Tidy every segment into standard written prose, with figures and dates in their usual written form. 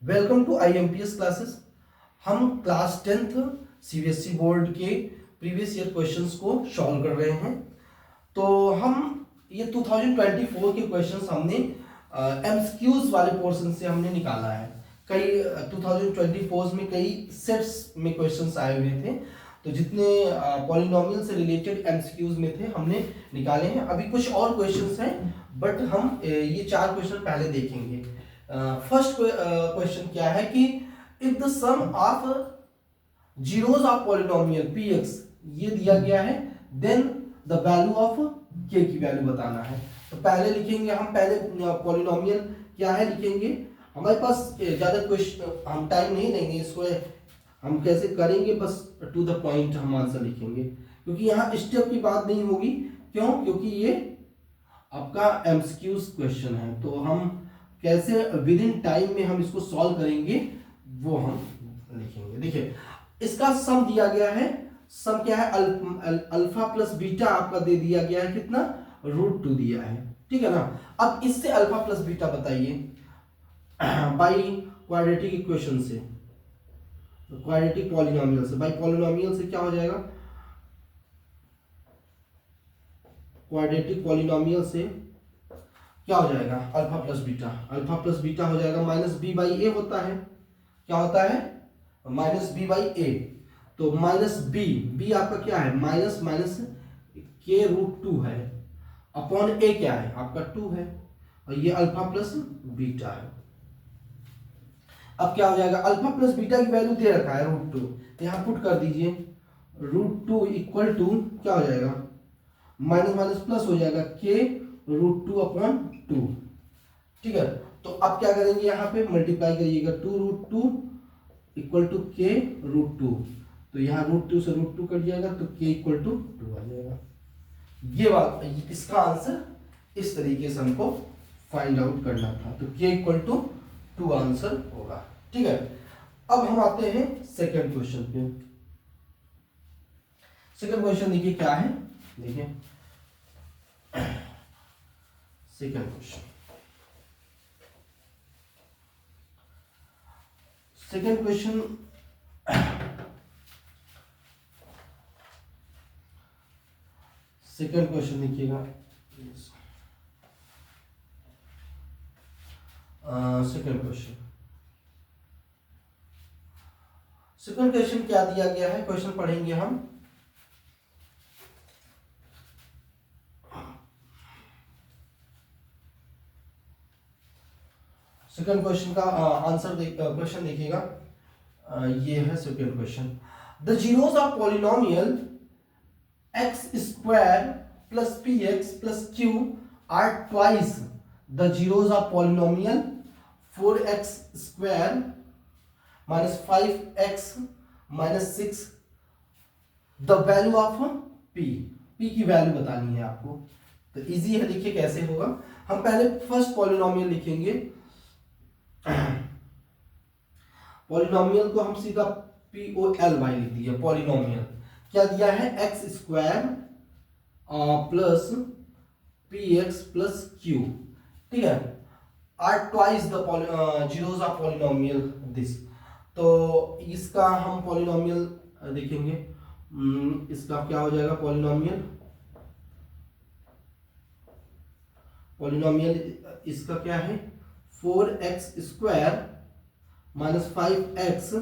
Welcome to IMPS classes. हम class 10th CBSE board के previous year questions को solve कर रहे हैं। तो हम ये 2024 के क्वेश्चंस हमने एमसीक्यूज वाले पोर्शन से हमने निकाला है। कई 2024 में कई सेट्स में क्वेश्चंस आए हुए थे, तो जितने पॉलिनोमियल से रिलेटेड एमसीक्यूज में थे हमने निकाले हैं। अभी कुछ और क्वेश्चंस हैं, बट हम ये 4 क्वेश्चन पहले देखेंगे। फर्स्ट क्वेश्चन क्या है कि if the sum of zeros of polynomial px ये दिया गया है, then the value of k की वैल्यू बताना है। तो पहले लिखेंगे हम, पहले पॉलिनोमियल क्या है लिखेंगे। हमारे पास ज्यादा क्वेश्चन हम टाइम नहीं लेंगे, इसको हम कैसे करेंगे, बस टू द पॉइंट हम आंसर लिखेंगे, क्योंकि यहाँ स्टेप की बात नहीं होगी। क्यों? क्योंकि ये आपका एमसीक्यूज क्वेश्चन है, तो हम कैसे विद इन टाइम में हम इसको सॉल्व करेंगे वो हम लिखेंगे। देखिए, इसका सम दिया गया है। सम क्या है? अल्फा प्लस बीटा आपका दे दिया गया है, कितना? √2 दिया है, ठीक है ना। अब इससे अल्फा प्लस बीटा बताइए बाई क्वाड्रेटिक इक्वेशन से, क्वाड्रेटिक पॉलिनोमियल से। बाई पॉलिनोमियल से क्या हो जाएगा? क्वाड्रेटिक पॉलिनोमियल से क्या हो जाएगा? Alpha plus beta. Alpha plus beta हो जाएगा -b/a होता है। क्या होता है? -b/a। तो -b आपका क्या है? माइनस माइनस k√2 है, अपॉन a क्या है? आपका 2 है, और ये अल्फा प्लस बीटा है। अब क्या हो जाएगा? अल्फा प्लस बीटा की वैल्यू दे रखा है √2, तो यहां पुट कर दीजिए। √2 इक्वल टू क्या हो जाएगा? माइनस माइनस प्लस हो जाएगा, k√2/2। ठीक है, तो अब क्या करेंगे? यहाँ पे मल्टीप्लाई करिएगा, 2√2 इक्वल टू k√2। तो यहाँ √2 से √2 कट जाएगा, तो k इक्वल टू 2 आ जाएगा। ये बात, इसका आंसर इस तरीके से हमको फाइंड आउट करना था, तो k इक्वल टू 2 आंसर होगा। ठीक है, अब हम आते हैं सेकंड क्वेश्चन पे। सेकंड क्वेश्चन देखिए क्या है। देखिए second question, second question second question देखिएगा। सेकंड क्वेश्चन, सेकंड क्वेश्चन क्या दिया गया है? क्वेश्चन पढ़ेंगे हम। सेकंड क्वेश्चन का आंसर क्वेश्चन देखिएगा। ये है second question. The zeros of polynomial x² plus px plus q are twice the zeros of polynomial 4x² minus 5x minus 6। the value of p की वैल्यू बतानी है आपको। तो इजी है, देखिए कैसे होगा। हम पहले फर्स्ट पॉलिनोमियल लिखेंगे। पॉलिनोमियल को हम सीधा POLY लिख दिया। पॉलिनोमियल क्या दिया है? x² plus px plus q, ठीक है, are twice the zeros of polynomial this. तो इसका हम पॉलिनोमियल देखेंगे। इसका क्या हो जाएगा? पॉलिनोमियल इसका क्या है? 4x² माइनस 5x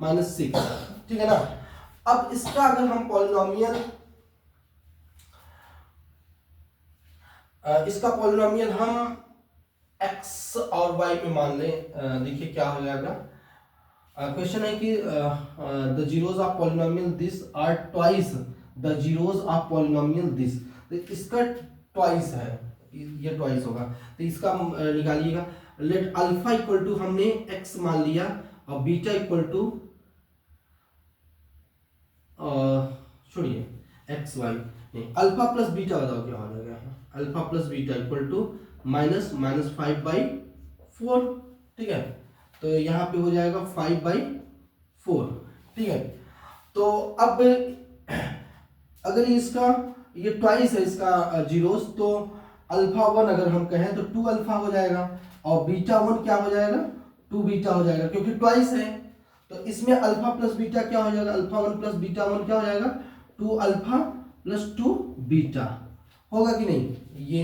माइनस 6, ठीक है ना। अब इसका अगर हम पॉलिनोमियल, इसका पॉलिनोमियल हम x और y में मान लें। देखिए क्या हो जाएगा। क्वेश्चन है कि the zeros of polynomial this are twice the zeros of polynomial this. तो इसका ट्वाइस है, ये ट्वाइस होगा, तो इसका निकालिएगा। लेट अल्फा इक्वल टू हमने x मान लिया, और बीटा इक्वल टू छोड़िए एक्स वाई, नहीं, अल्फा प्लस बीटा बताओ क्या हो जाएगा। Alpha plus beta equal to minus minus 5/4, ठीक है। तो यहाँ पे हो जाएगा 5/4, ठीक है। तो अब अगर इसका ये ट्वाइस है इसका जीरोस, तो अल्फा 1 अगर हम कहें तो 2 अल्फा हो जाएगा, और बीटा 1 क्या हो जाएगा? टू बीटा हो जाएगा क्योंकि ट्वाइस है। तो इसमें अल्फा प्लस बीटा क्या हो जाएगा, alpha one plus beta one क्या हो जाएगा, two alpha plus two beta होगा कि नहीं ये।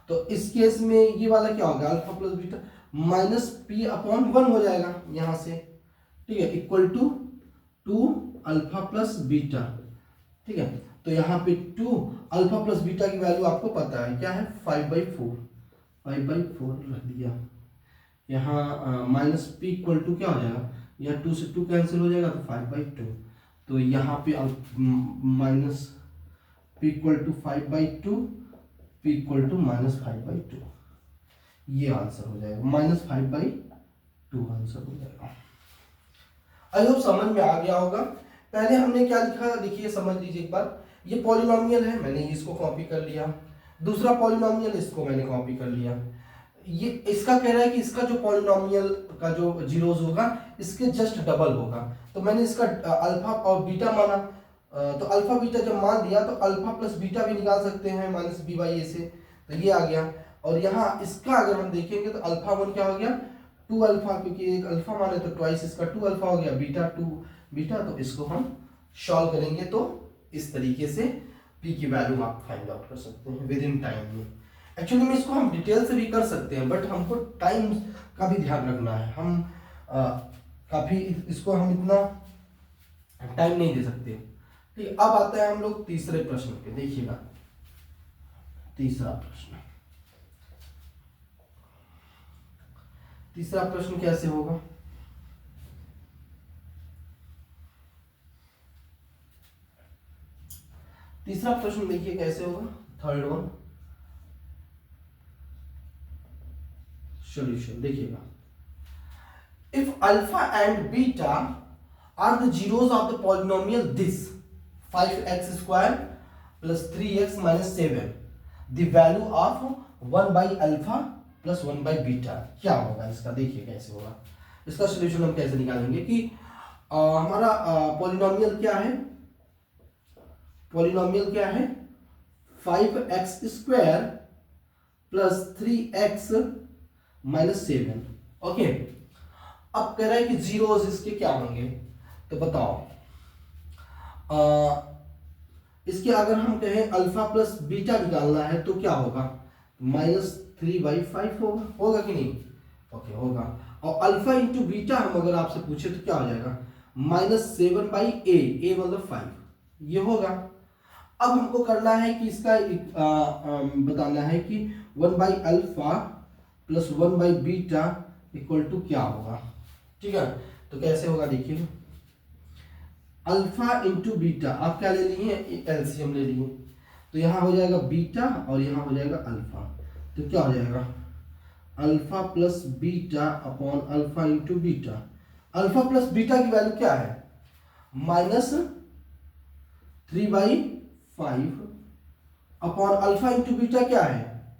तो इस केस में ये वाला क्या होगा, alpha plus beta minus P upon one हो जाएगा यहां से, ठीक है, equal to two alpha plus beta, ठीक है। तो यहाँ पे टू अल्फा प्लस बीटा की वैल्यू आपको पता है क्या है, 5/4, 5/4 रख दिया। यहाँ माइनस पी इक्वल टू क्या हो जाएगा, यहाँ 2 से 2 कैंसिल हो जाएगा तो 5/2। तो यहाँ पे minus P equal to 5/2, P equal to -5/2, ये आंसर हो जाएगा, -5/2 आंसर हो जाएगा। आई होप समझ में आ गया होगा। पहले हमने क्या लिखा, देखिए समझ लीजिए एक बार, ये पॉलिनोमियल है, मैंने इसको कॉपी कर लिया, दूसरा पॉलिनोमियल इसको मैंने कॉपी कर लिया। ये इसका कह रहा है कि इसका जो पॉलिनोमियल का जो जीरोस होगा इसके जस्ट डबल होगा, तो मैंने इसका अल्फा और बीटा माना। तो अल्फा बीटा जब मान लिया तो अल्फा प्लस बीटा भी निकाल सकते हैं -b/a से, तो ये आ गया। और यहाँ इसका अगर हम देखेंगे तो अल्फा वन क्या हो गया, 2 अल्फा, क्योंकि एक अल्फा माने तो ट्वाइस इसका 2 अल्फा हो गया, बीटा 2 बीटा। तो इसको हम सॉल्व करेंगे तो इस तरीके से p की वैल्यू आप फाइंड आउट कर सकते हैं विद इन टाइम में। एक्चुअली में इसको हम डिटेल से भी कर सकते हैं, बट हमको टाइम का भी ध्यान रखना है, हम काफ़ी इसको हम इतना टाइम नहीं दे सकते। ठीक, अब आता है हम लोग तीसरे प्रश्न पे, देखिएगा तीसरा प्रश्न। तीसरा प्रश्न कैसे होगा, तीसरा प्रश्न देखिए कैसे होगा, थर्ड वन सॉल्यूशन देखिएगा। If alpha and beta are the zeros of the polynomial this 5x² + 3x - 7, the value of 1/अल्फा + 1/बीटा क्या होगा इसका, देखिए कैसे होगा। इसका सॉल्यूशन हम कैसे निकालेंगे कि हमारा पॉलिनोमियल क्या है, पॉलिनोमियल क्या है 5x² + 3x - 7, ओके। अब कह रहा है कि जीरोस इसके क्या होंगे, तो बताओ इसके अगर हम कहें अल्फा प्लस बीटा निकालना है तो क्या होगा, -3/5 होगा कि नहीं, ओके होगा। और अल्फा इंटू बीटा हम अगर आपसे पूछे तो क्या हो जाएगा, -7/a, a मतलब 5, ये होगा। अब हमको करना है कि इसका बताना है कि 1/अल्फा + 1/बीटा इक्वल टू क्या होगा, ठीक है। तो कैसे होगा देखिए, अल्फा इंटू बीटा आप क्या ले लिए, एलसीएम ले लिए, तो यहाँ हो जाएगा बीटा और यहाँ हो जाएगा अल्फा, तो क्या हो जाएगा alpha plus beta upon alpha into beta. Alpha plus beta की वैल्यू क्या है, -3/5 अपॉन अल्फा इंटू बीटा क्या है,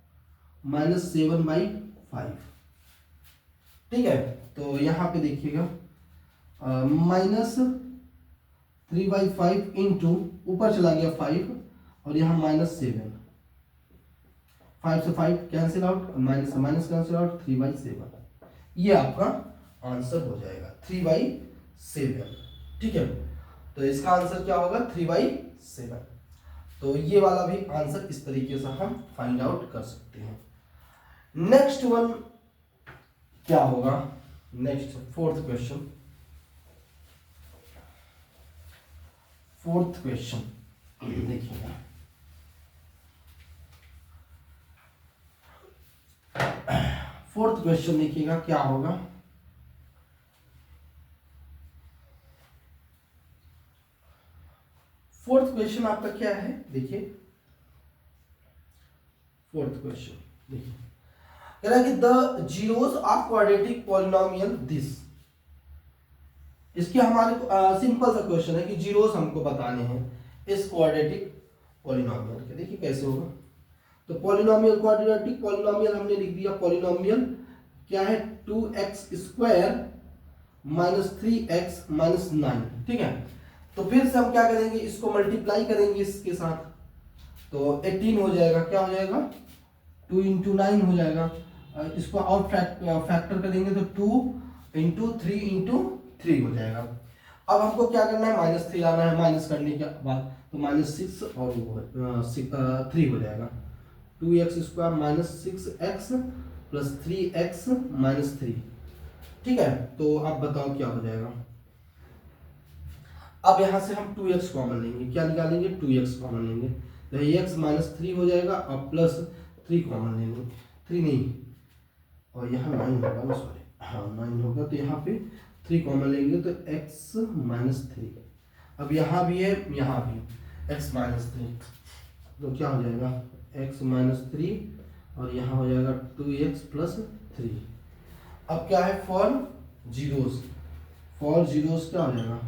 -7/5, ठीक है। तो यहाँ पे देखिएगा -3/5 इंटू ऊपर चला गया 5 और यहाँ -7, 5 से 5 कैंसिल आउट, माइनस से माइनस कैंसिल आउट, 3/7, ये आपका आंसर हो जाएगा 3/7, ठीक है। तो इसका आंसर क्या होगा 3/7। तो ये वाला भी आंसर इस तरीके से हम फाइंड आउट कर सकते हैं। नेक्स्ट वन क्या होगा, next fourth question, fourth question देखिएगा। फोर्थ क्वेश्चन देखिएगा क्या होगा, फोर्थ क्वेश्चन आपका क्या है, देखिए फोर्थ क्वेश्चन देखिए, कह रहा है कि the zeros of quadratic polynomial this. इसके हमारे सिंपल सा क्वेश्चन है कि जीरोस हमको बताने हैं इस क्वाड्रेटिक पॉलिनोमियल के। देखिए कैसे होगा, तो पॉलिनोमियल क्वाड्रेटिक पॉलिनोमियल हमने लिख दिया, पॉलिनोमियल क्या है 2x² - 3x - 9, ठीक है। तो फिर से हम क्या करेंगे, इसको मल्टीप्लाई करेंगे इसके साथ, तो 18 हो जाएगा, क्या हो जाएगा 2 × 9 हो जाएगा। इसको और फैक्टर करेंगे तो 2 इंटू 3 इंटू 3 हो जाएगा। अब हमको क्या करना है, -3 लाना है। माइनस करने के बाद तो -6 और 3 हो जाएगा। 2x² -6x plus 3x -3। ठीक है, तो आप बताओ क्या हो जाएगा। अब यहां से हम 2x कॉमन लेंगे। क्या निकालेंगे, 2x कॉमन लेंगे तो x -3 हो जाएगा और प्लस 3 कॉमन लेंगे। 3 नहीं, और यहाँ 9 होगा ना, सॉरी, हाँ 9 होगा। तो यहाँ पे 3 कॉमन लेंगे तो x -3। अब यहाँ भी है, यहाँ भी x -3, तो क्या हो जाएगा x -3 और यहाँ हो जाएगा 2x प्लस 3। अब क्या है, फॉर जीरोस क्या हो जाएगा,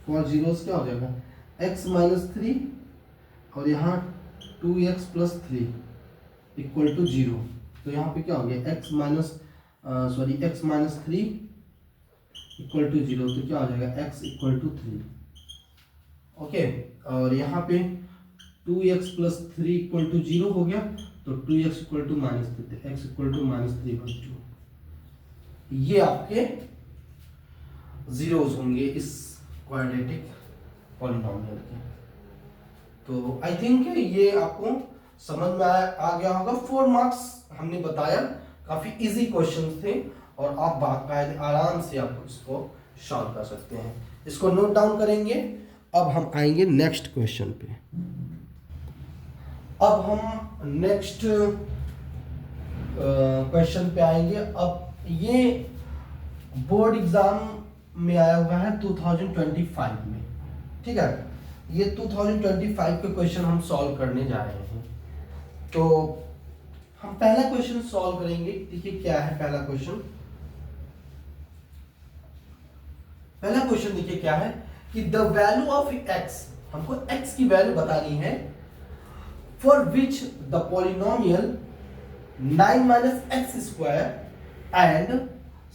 फॉर जीरोस क्या हो जाएगा, x -3 और यहाँ 2x प्लस 3 इक्वल टू 0। तो यहाँ पे क्या हो गया, x -3 इक्वल टू 0। तो क्या हो जाएगा, x इक्वल टू 3। ओके, और यहाँ पे 2x प्लस 3 इक्वल टू 0 हो गया। तो 2x equal to -3, x equal to -3/2। ये आपके जीरोस होंगे इस क्वाड्रेटिक पॉलिनोमियल के। तो आई थिंक ये आपको समझ में आ गया होगा। 4 मार्क्स हमने बताया, काफी इजी क्वेश्चंस थे और आप बाकायदे आराम से आप इसको सॉल्व कर सकते हैं। इसको नोट डाउन करेंगे। अब हम आएंगे नेक्स्ट क्वेश्चन पे। अब हम नेक्स्ट क्वेश्चन पे आएंगे। अब ये बोर्ड एग्जाम में आया हुआ है 2025 में। ठीक है, ये 2025 के क्वेश्चन हम सॉल्व करने जा रहे हैं। तो हम पहला क्वेश्चन सॉल्व करेंगे। देखिए क्या है पहला क्वेश्चन। पहला क्वेश्चन देखिए क्या है कि द वैल्यू ऑफ x, हमको x की वैल्यू बतानी है, for which the polynomial 9 - x² and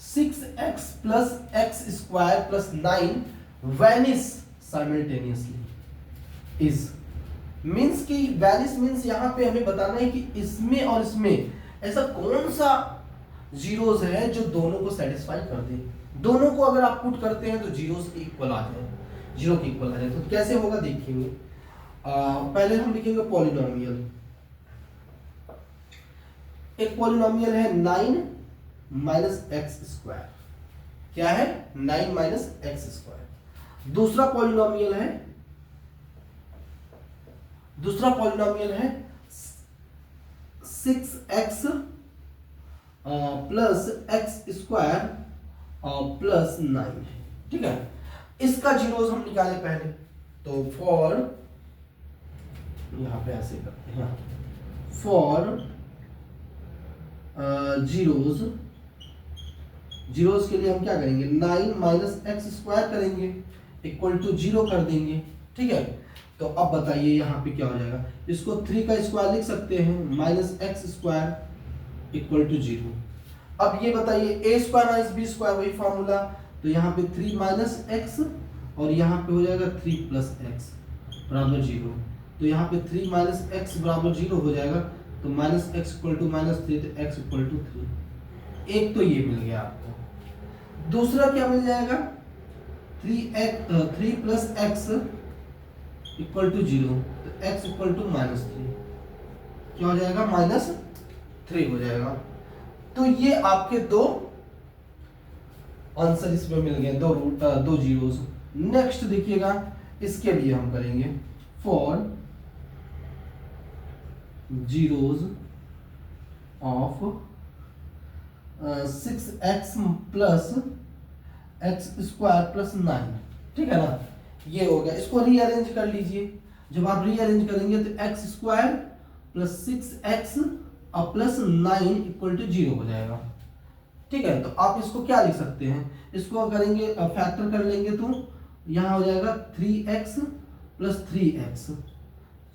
6x plus x² plus 9 vanish simultaneously is. Means की वैनिश मीन्स यहाँ पे हमें बताना है कि इसमें और इसमें ऐसा कौन सा जीरोस है जो दोनों को सेटिस्फाई कर दे। दोनों को अगर आप पुट करते हैं तो जीरोस के इक्वल आ जाए, 0 के इक्वल आ जाए। तो कैसे होगा देखेंगे। पहले हम लिखेंगे पॉलिनोमियल। एक पॉलिनोमियल है 9 - x²। क्या है, 9 - x²। दूसरा पॉलिनोमियल है 6x प्लस x² प्लस 9। ठीक है, इसका जीरोस हम निकाले पहले। तो फॉर, यहां पे ऐसे करते हैं, फॉर जीरोस के लिए हम क्या करेंगे, 9 - x² करेंगे इक्वल टू 0 कर देंगे। ठीक है, तो अब बताइए यहाँ पे क्या हो जाएगा। इसको 3 का स्क्वायर लिख सकते हैं, -x² इक्वल टू 0। अब ये बताइए a² - b² वही फॉर्मूला। तो यहाँ पे 3 - x और यहाँ पे हो जाएगा 3 प्लस x बराबर 0। तो यहाँ पे 3 - x बराबर 0 हो जाएगा। तो -x इक्वल टू -3, तो x इक्वल टू 3। एक तो ये मिल गया आपको। दूसरा क्या मिल जाएगा, 3 प्लस x इक्वल टू 0, तो x इक्वल टू -3। क्या हो जाएगा, -3 हो जाएगा। तो ये आपके दो आंसर इसमें मिल गए, दो जीरोस। नेक्स्ट देखिएगा, इसके लिए हम करेंगे for zeros of 6x plus x² plus 9। ठीक है ना, ये हो गया। इसको रीअरेंज कर लीजिए। जब आप रीअरेंज करेंगे तो x² प्लस 6x और प्लस 9 इक्वल टू 0 हो जाएगा। ठीक है, तो आप इसको क्या लिख सकते हैं, इसको करेंगे फैक्टर कर लेंगे तो यहाँ हो जाएगा 3x प्लस 3x।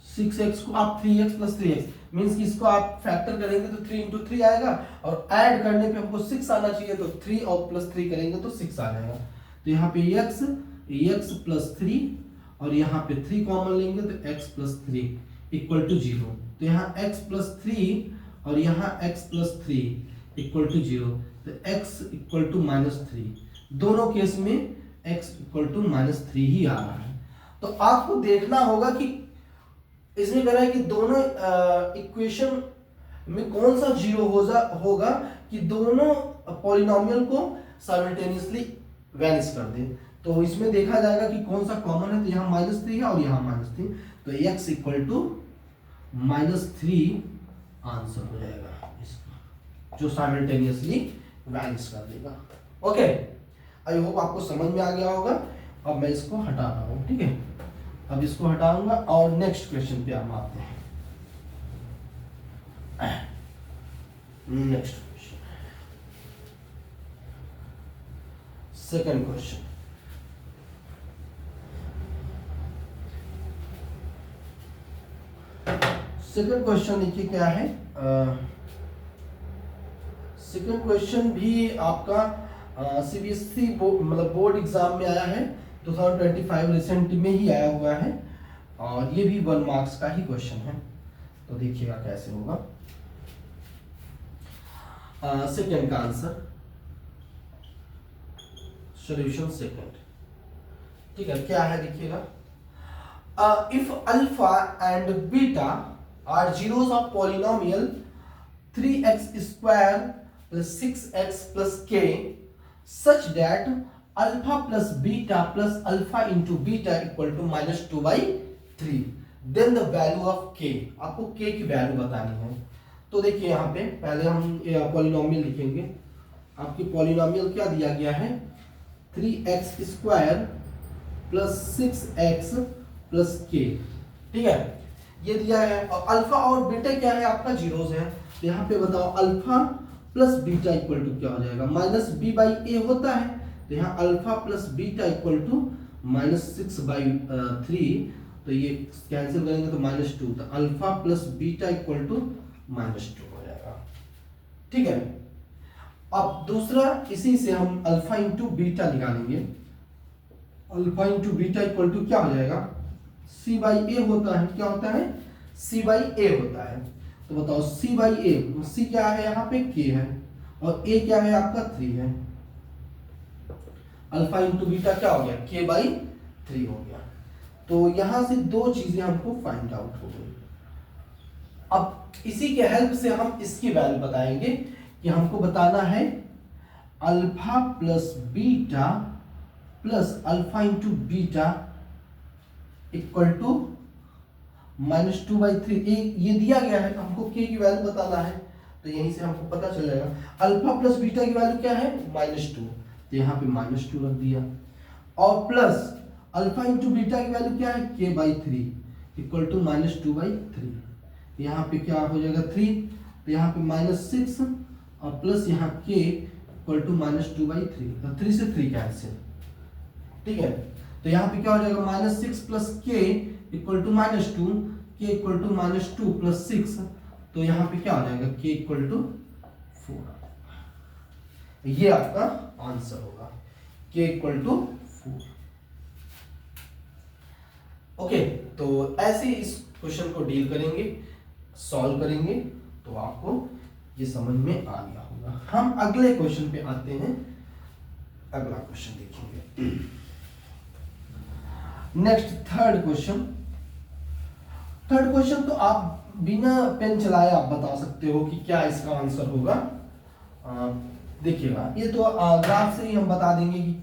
6x को आप 3x प्लस 3x मीन्स कि इसको आप फैक्टर करेंगे तो 3 × 3 आएगा, और ऐड करने पे हमको 6 आना चाहिए। तो 3 और प्लस 3 करेंगे तो 6 आ जाएगा। तो यहाँ पे x प्लस 3 और यहाँ पे 3 कॉमन लेंगे तो x प्लस 3 इक्वल टू 0। तो यहाँ x प्लस 3 और यहाँ x प्लस 3 इक्वल टू 0, तो x इक्वल टू -3, दोनों केस में x इक्वल टू -3 ही आ रहा है। तो आपको देखना होगा कि इसमें कह रहा है कि दोनों इक्वेशन में कौन सा 0 होगा कि दोनों पॉलिनोमियल को साइमल्टेनियसली वैनिश कर दे। तो इसमें देखा जाएगा कि कौन सा कॉमन है, तो यहाँ -3 है और यहाँ -3, तो x इक्वल टू -3 आंसर हो जाएगा इसका, जो साइमल्टेनियसली वैनिश कर देगा। ओके, आई होप आपको समझ में आ गया होगा। अब मैं इसको हटा रहा हूँ, ठीक है, अब इसको हटाऊंगा और नेक्स्ट क्वेश्चन पे हम आते हैं। Next question, second question. Second question देखिए क्या है। सेकंड क्वेश्चन भी आपका सीबीएसई मतलब बोर्ड एग्जाम में आया है, 2025 रिसेंट में ही आया हुआ है, और ये भी 1 मार्क्स का ही क्वेश्चन है। तो देखिएगा कैसे होगा। सेकंड का आंसर, सॉल्यूशन सेकंड, ठीक है, क्या है देखिएगा। If alpha and beta are zeros of polynomial 3x square plus 6x plus k such that alpha plus beta plus alpha into beta equal to -2/3, then the value of k, आपको k की value बतानी है। तो देखिए यहाँ पे पहले हम पॉलिनोमियल लिखेंगे। आपकी पॉलिनोमियल क्या दिया गया है, 3x square plus 6x plus k, ठीक है, ये दिया है। और अल्फा और बीटा क्या है, आपका जीरोस है। तो यहाँ पे बताओ alpha plus beta equal to क्या हो जाएगा, -b/a होता है, तो यहाँ alpha plus beta equal to -6/3, तो ये कैंसिल करेंगे तो -2, तो alpha plus beta equal to -2 हो जाएगा, ठीक है। अब दूसरा, इसी से हम अल्फा इंटू बीटा निकालेंगे। Alpha into beta equal to क्या हो जाएगा, c/a होता है, क्या होता है, c/a होता है। तो बताओ c/a, c क्या है यहाँ पे, k है, और a क्या है आपका 3 है। अल्फा इंटू बीटा क्या हो गया, k/3 हो गया। तो यहां से दो चीजें हमको फाइंड आउट हो गई। अब इसी के हेल्प से हम इसकी वैल्यू बताएंगे कि हमको बताना है alpha plus beta plus alpha into beta equal to -2/3। ये दिया गया है, हमको k की वैल्यू बताना है, तो यहीं से हमको पता चल जाएगा। अल्फा प्लस बीटा की वैल्यू क्या है, -2, तो यहाँ पे -2 रख दिया, और प्लस अल्फा इंटू बीटा की वैल्यू क्या है, k/3 इक्वल टू -2/3, यहाँ पे क्या हो जाएगा 3, तो यहाँ पे -6 और प्लस यहाँ k इक्वल टू -2/3, तो 3 से 3 कैंसिल, ठीक है। तो यहाँ पे क्या हो जाएगा, -6 plus k equal to -2, k equal to -2 plus 6, तो यहाँ पे क्या हो जाएगा, k इक्वल टू 4। ये आपका आंसर होगा, k इक्वल टू 4। ओके, तो ऐसे इस क्वेश्चन को डील करेंगे, सॉल्व करेंगे, तो आपको ये समझ में आ गया होगा। हम अगले क्वेश्चन पे आते हैं। अगला क्वेश्चन देखेंगे, next third question. Third question तो आप बिना पेन चलाए आप बता सकते हो कि क्या इसका आंसर होगा। देखिएगा, ये तो ग्राफ से ही हम बता देंगे कि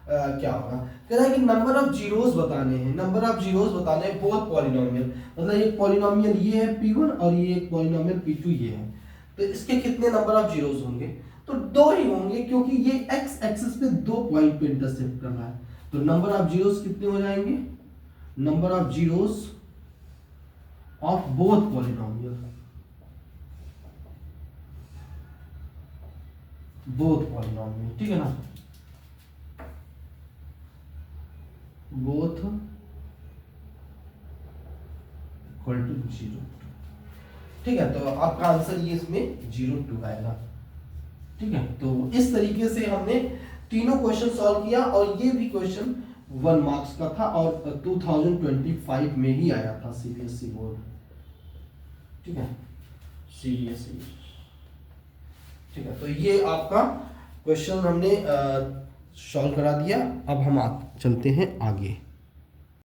क्या होगा। कह रहा है कि नंबर ऑफ जीरोस बताने हैं, नंबर ऑफ जीरोस बताने हैं बोथ पॉलिनोमियल, मतलब एक पॉलिनोमियल ये है p1 और ये एक पॉलिनोमियल p2 ये है, तो इसके कितने नंबर ऑफ जीरोस होंगे, तो 2 ही होंगे, क्योंकि ये x एक्सिस पे 2 पॉइंट पे इंटरसेक्ट कर रहा है। तो नंबर ऑफ जीरोस कितने हो जाएंगे, number of zeros of both polynomial, both polynomial, ठीक है ना, बोथ इक्वल टू 0, ठीक है। तो आपका आंसर ये इसमें 0, 2 आएगा, ठीक है। तो इस तरीके से हमने तीनों क्वेश्चन सॉल्व किया, और ये भी क्वेश्चन 1 मार्क्स का था और 2025 में ही आया था सीबीएसई बोर्ड, ठीक है, सीबीएसई। ठीक है, तो ये आपका क्वेश्चन हमने सॉल्व करा दिया। अब हम चलते हैं आगे।